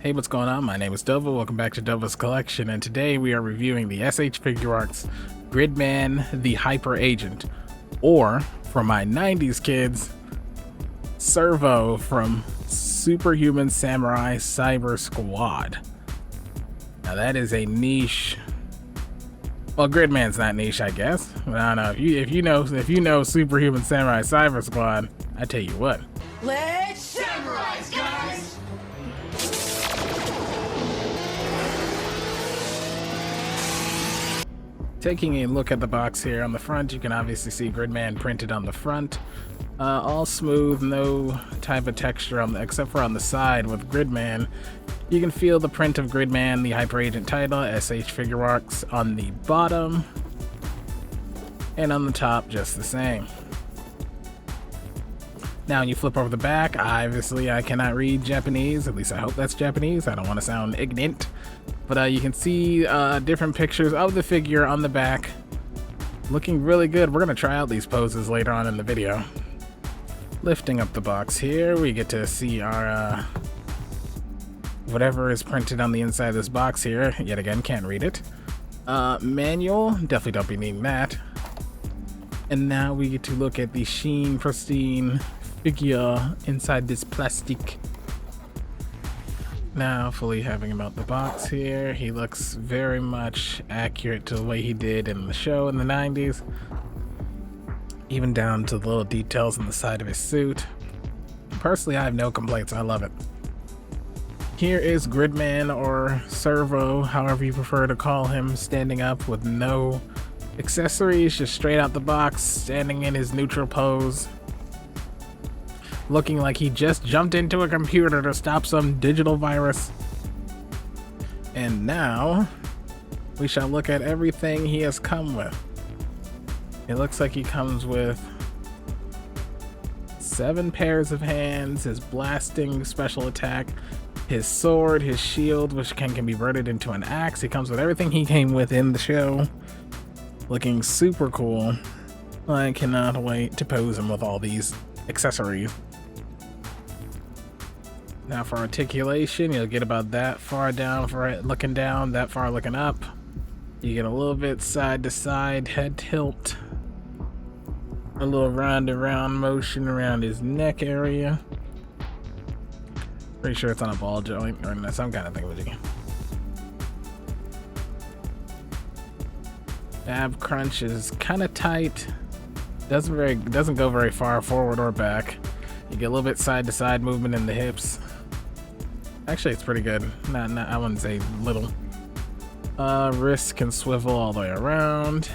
Hey, what's going on? My name is Dova. Welcome back to Dova's Collection, and today we are reviewing the SH Figurarts Gridman the Hyper Agent, or for my 90s kids, Servo from Superhuman Samurai Cyber Squad. Now that is a niche. Well, Gridman's not niche, I guess. But I don't know if you know Superhuman Samurai Cyber Squad. I tell you what. Let's samurais, guys! Taking a look at the box here on the front, you can obviously see Gridman printed on the front. All smooth, no type of texture except for on the side with Gridman. You can feel the print of Gridman, the Hyper Agent title, SH Figurarts on the bottom, and on the top just the same. Now when you flip over the back, obviously I cannot read Japanese, at least I hope that's Japanese, I don't want to sound ignorant. But you can see different pictures of the figure on the back, looking really good. We're going to try out these poses later on in the video. Lifting up the box here, we get to see our whatever is printed on the inside of this box here. Yet again, can't read it. Manual, definitely don't be needing that. And now we get to look at the sheen, pristine figure inside this plastic. Now, fully having him out the box here, he looks very much accurate to the way he did in the show in the 90s. Even down to the little details on the side of his suit. Personally, I have no complaints, I love it. Here is Gridman, or Servo, however you prefer to call him, standing up with no accessories, just straight out the box, standing in his neutral pose. Looking like he just jumped into a computer to stop some digital virus. And now, we shall look at everything he has come with. It looks like he comes with 7 pairs of hands, his blasting special attack, his sword, his shield, which can be converted into an axe. He comes with everything he came with in the show. Looking super cool. I cannot wait to pose him with all these accessories. Now for articulation, you'll get about that far down for it, looking down, that far looking up. You get a little bit side to side head tilt. A little round and round motion around his neck area. Pretty sure it's on a ball joint or some kind of thing with you. Ab crunch is kind of tight. Doesn't go very far forward or back. You get a little bit side to side movement in the hips. Actually, it's pretty good. Not I wouldn't say little. Wrists can swivel all the way around.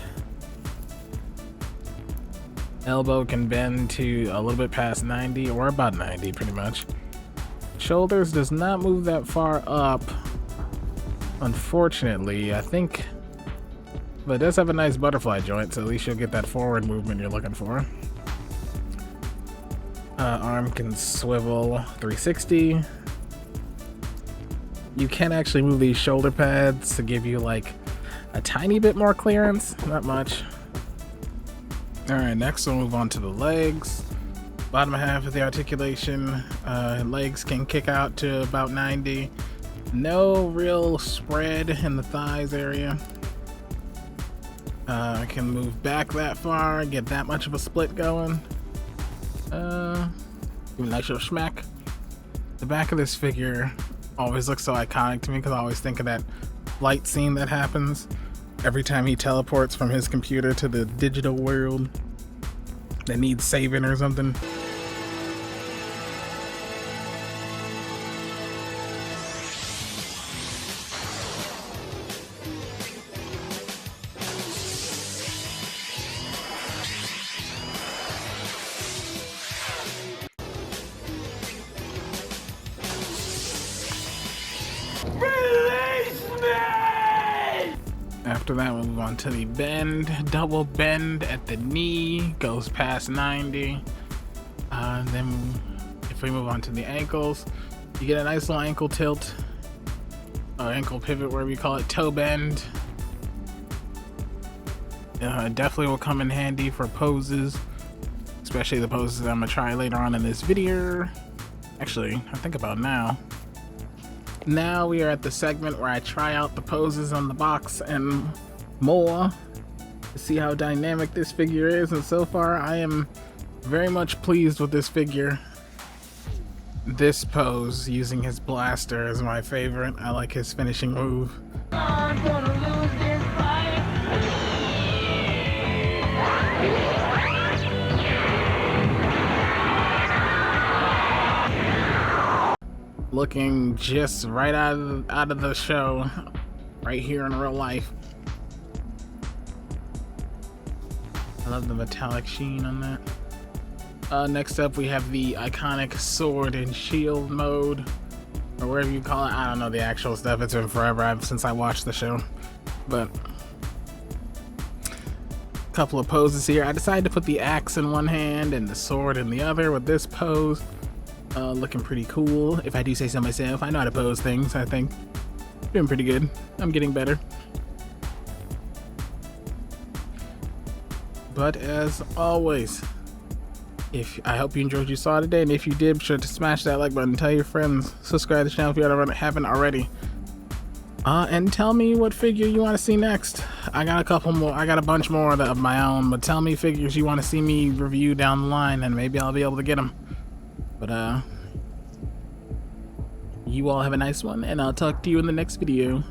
Elbow can bend to a little bit past 90 or about 90 pretty much. Shoulders does not move that far up, unfortunately, I think. But it does have a nice butterfly joint, so at least you'll get that forward movement you're looking for. Arm can swivel 360. You can actually move these shoulder pads to give you like a tiny bit more clearance, not much. Alright, next we'll move on to the legs. Bottom half of the articulation, legs can kick out to about 90. No real spread in the thighs area. I can move back that far, get that much of a split going. Give a nice little smack. The back of this figure always looks so iconic to me because I always think of that flight scene that happens every time he teleports from his computer to the digital world that needs saving or something. After that, we'll move on to the bend. Double bend at the knee, goes past 90. Then if we move on to the ankles, you get a nice little ankle tilt, or ankle pivot, wherever you call it, toe bend. Definitely will come in handy for poses, especially the poses I'm gonna try later on in this video. Actually, I think about now. Now we are at the segment where I try out the poses on the box and more to see how dynamic this figure is, and so far I am very much pleased with this figure. This pose using his blaster is my favorite. I like his finishing move. I'm gonna lose this fight. Looking just right out of the show, right here in real life. I love the metallic sheen on that. Next up we have the iconic sword and shield mode, or whatever you call it. I don't know the actual stuff. It's been forever since I watched the show, but a couple of poses here. I decided to put the axe in one hand and the sword in the other with this pose. Looking pretty cool, if I do say so myself. I know how to pose things, I think. Doing pretty good. I'm getting better. But as always, I hope you enjoyed what you saw today, and if you did, be sure to smash that like button, tell your friends, subscribe to the channel if you haven't already. And tell me what figure you want to see next. I got a couple more. I got a bunch more of my own, but tell me figures you want to see me review down the line, and maybe I'll be able to get them. But you all have a nice one, and I'll talk to you in the next video.